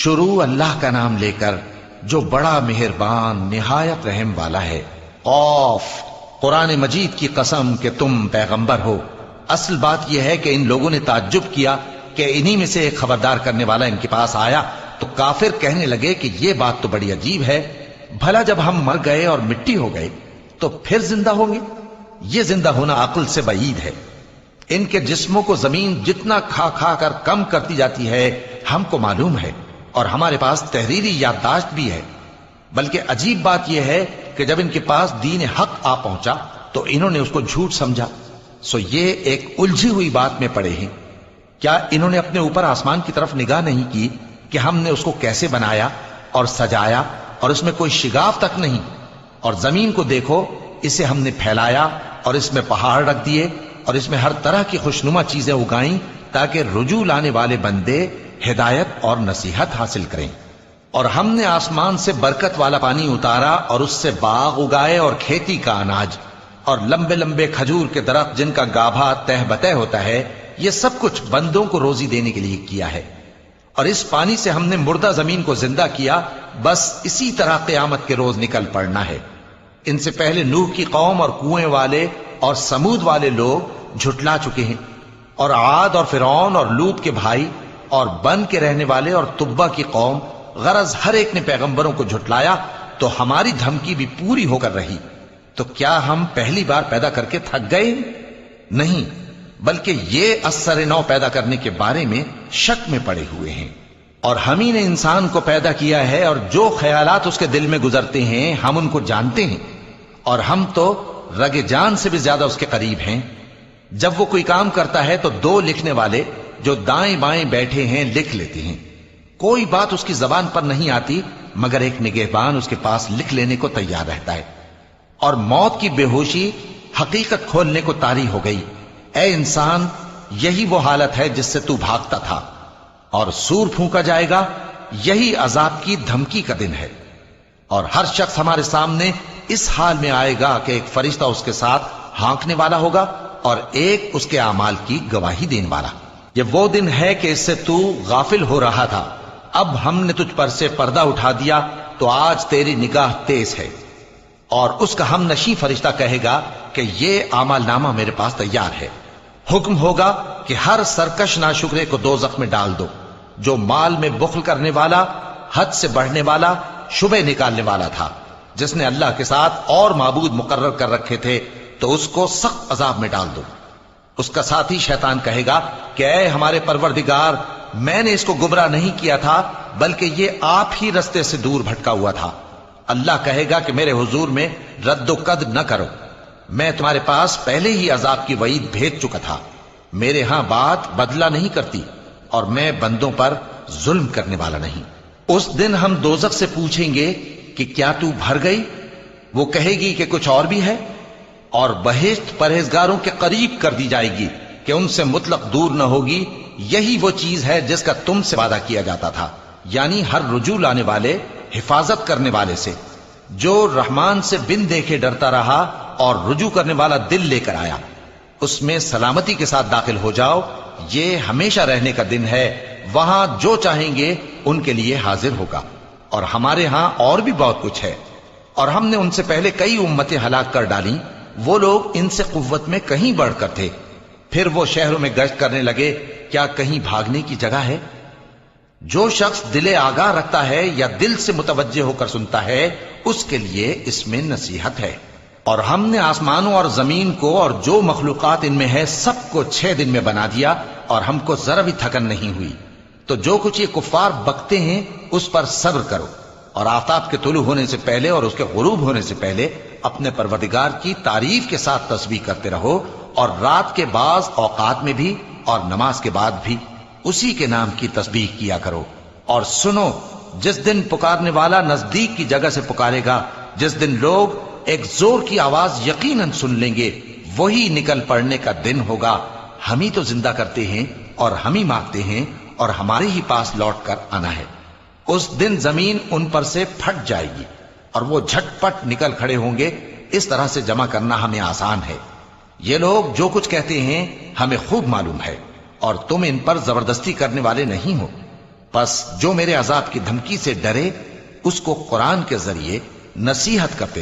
شروع اللہ کا نام لے کر جو بڑا مہربان نہایت رحم والا ہے۔ قاف، قرآن مجید کی قسم کہ تم پیغمبر ہو۔ اصل بات یہ ہے کہ ان لوگوں نے تعجب کیا کہ انہی میں سے ایک خبردار کرنے والا ان کے پاس آیا تو کافر کہنے لگے کہ یہ بات تو بڑی عجیب ہے، بھلا جب ہم مر گئے اور مٹی ہو گئے تو پھر زندہ ہوں گے؟ یہ زندہ ہونا عقل سے بعید ہے۔ ان کے جسموں کو زمین جتنا کھا کھا کر کم کرتی جاتی ہے ہم کو معلوم ہے، اور ہمارے پاس تحریری یادداشت بھی ہے۔ بلکہ عجیب بات یہ ہے کہ جب ان کے پاس دین حق آ پہنچا تو انہوں نے اس کو جھوٹ سمجھا۔ سو یہ ایک الجھی ہوئی بات میں پڑے ہیں۔ کیا انہوں نے اپنے اوپر آسمان کی طرف نگاہ نہیں کی کہ ہم نے اس کو کیسے بنایا اور سجایا، اور اس میں کوئی شگاف تک نہیں؟ اور زمین کو دیکھو، اسے ہم نے پھیلایا اور اس میں پہاڑ رکھ دیے اور اس میں ہر طرح کی خوشنما چیزیں اگائیں تاکہ رجوع لانے والے بندے ہدایت اور نصیحت حاصل کریں۔ اور ہم نے آسمان سے برکت والا پانی اتارا اور اس سے باغ اگائے اور کھیتی کا اناج اور لمبے لمبے کھجور کے درخت جن کا گابھا تہ بتہ ہوتا ہے۔ یہ سب کچھ بندوں کو روزی دینے کے لیے کیا ہے۔ اور اس پانی سے ہم نے مردہ زمین کو زندہ کیا، بس اسی طرح قیامت کے روز نکل پڑنا ہے۔ ان سے پہلے نوح کی قوم اور کنویں والے اور سمود والے لوگ جھٹلا چکے ہیں، اور عاد اور فرعون اور لوط کے بھائی اور بن کے رہنے والے اور تبا کی قوم، غرض ہر ایک نے پیغمبروں کو جھٹلایا تو ہماری دھمکی بھی پوری ہو کر رہی۔ تو کیا ہم پہلی بار پیدا کر کے تھک گئے؟ نہیں، بلکہ یہ اثر نو پیدا کرنے کے بارے میں شک میں پڑے ہوئے ہیں۔ اور ہم ہی نے انسان کو پیدا کیا ہے، اور جو خیالات اس کے دل میں گزرتے ہیں ہم ان کو جانتے ہیں، اور ہم تو رگ جان سے بھی زیادہ اس کے قریب ہیں۔ جب وہ کوئی کام کرتا ہے تو دو لکھنے والے جو دائیں بائیں بیٹھے ہیں لکھ لیتے ہیں۔ کوئی بات اس کی زبان پر نہیں آتی مگر ایک نگہبان اس کے پاس لکھ لینے کو تیار رہتا ہے۔ اور موت کی بے ہوشی حقیقت کھولنے کو طاری ہو گئی۔ اے انسان، یہی وہ حالت ہے جس سے تو بھاگتا تھا، اور سور پھونکا جائے گا، یہی عذاب کی دھمکی کا دن ہے۔ اور ہر شخص ہمارے سامنے اس حال میں آئے گا کہ ایک فرشتہ اس کے ساتھ ہانکنے والا ہوگا اور ایک اس کے اعمال کی گواہی دینے والا۔ یہ وہ دن ہے کہ اس سے تو غافل ہو رہا تھا، اب ہم نے تجھ پر سے پردہ اٹھا دیا تو آج تیری نگاہ تیز ہے۔ اور اس کا ہم نشیں فرشتہ کہے گا کہ یہ اعمال نامہ میرے پاس تیار ہے۔ حکم ہوگا کہ ہر سرکش ناشکرے کو دوزخ میں ڈال دو۔ جو مال میں بخل کرنے والا، حد سے بڑھنے والا، شبہ نکالنے والا تھا، جس نے اللہ کے ساتھ اور معبود مقرر کر رکھے تھے، تو اس کو سخت عذاب میں ڈال دو۔ اس کا ساتھی شیطان کہے گا کہ اے ہمارے پروردگار، میں نے اس کو گمراہ نہیں کیا تھا بلکہ یہ آپ ہی رستے سے دور بھٹکا ہوا تھا۔ اللہ کہے گا کہ میرے حضور میں رد و قد نہ کرو، میں تمہارے پاس پہلے ہی عذاب کی وعید بھیج چکا تھا۔ میرے ہاں بات بدلہ نہیں کرتی، اور میں بندوں پر ظلم کرنے والا نہیں۔ اس دن ہم دوزخ سے پوچھیں گے کہ کیا تو بھر گئی؟ وہ کہے گی کہ کچھ اور بھی ہے۔ اور بہشت پرہیزگاروں کے قریب کر دی جائے گی کہ ان سے مطلق دور نہ ہوگی۔ یہی وہ چیز ہے جس کا تم سے وعدہ کیا جاتا تھا، یعنی ہر رجوع لانے والے، حفاظت کرنے والے سے، جو رحمان سے بن دیکھے ڈرتا رہا اور رجوع کرنے والا دل لے کر آیا، اس میں سلامتی کے ساتھ داخل ہو جاؤ۔ یہ ہمیشہ رہنے کا دن ہے، وہاں جو چاہیں گے ان کے لیے حاضر ہوگا۔ اور ہمارے ہاں اور بھی بہت کچھ ہے، اور ہم نے ان سے پہلے کئی امتیں ہلاک کر ڈالیں، وہ لوگ ان سے قوت میں کہیں بڑھ کر تھے۔ پھر وہ شہروں میں گشت کرنے لگے، کیا کہیں بھاگنے کی جگہ ہے؟ جو شخص دل آگاہ رکھتا ہے یا دل سے متوجہ ہو کر سنتا ہے، اس کے لیے اس میں نصیحت ہے۔ اور ہم نے آسمانوں اور زمین کو اور جو مخلوقات ان میں ہے سب کو 6 دن میں بنا دیا، اور ہم کو ذرا بھی تھکن نہیں ہوئی۔ تو جو کچھ یہ کفار بکتے ہیں اس پر صبر کرو، اور آفتاب کے طلوع ہونے سے پہلے اور اس کے غروب ہونے سے پہلے اپنے پروردگار کی تعریف کے ساتھ تسبیح کرتے رہو، اور رات کے بعض اوقات میں بھی اور نماز کے بعد بھی اسی کے نام کی تسبیح کیا کرو۔ اور سنو، جس دن پکارنے والا نزدیک کی جگہ سے پکارے گا، جس دن لوگ ایک زور کی آواز یقیناً سن لیں گے، وہی نکل پڑنے کا دن ہوگا۔ ہم ہی تو زندہ کرتے ہیں اور ہم ہی مارتے ہیں، اور ہمارے ہی پاس لوٹ کر آنا ہے۔ اس دن زمین ان پر سے پھٹ جائے گی اور وہ جھٹ پٹ نکل کھڑے ہوں گے۔ اس طرح سے جمع کرنا ہمیں آسان ہے۔ یہ لوگ جو کچھ کہتے ہیں ہمیں خوب معلوم ہے، اور تم ان پر زبردستی کرنے والے نہیں ہو۔ پس جو میرے عذاب کی دھمکی سے ڈرے اس کو قرآن کے ذریعے نصیحت کرتے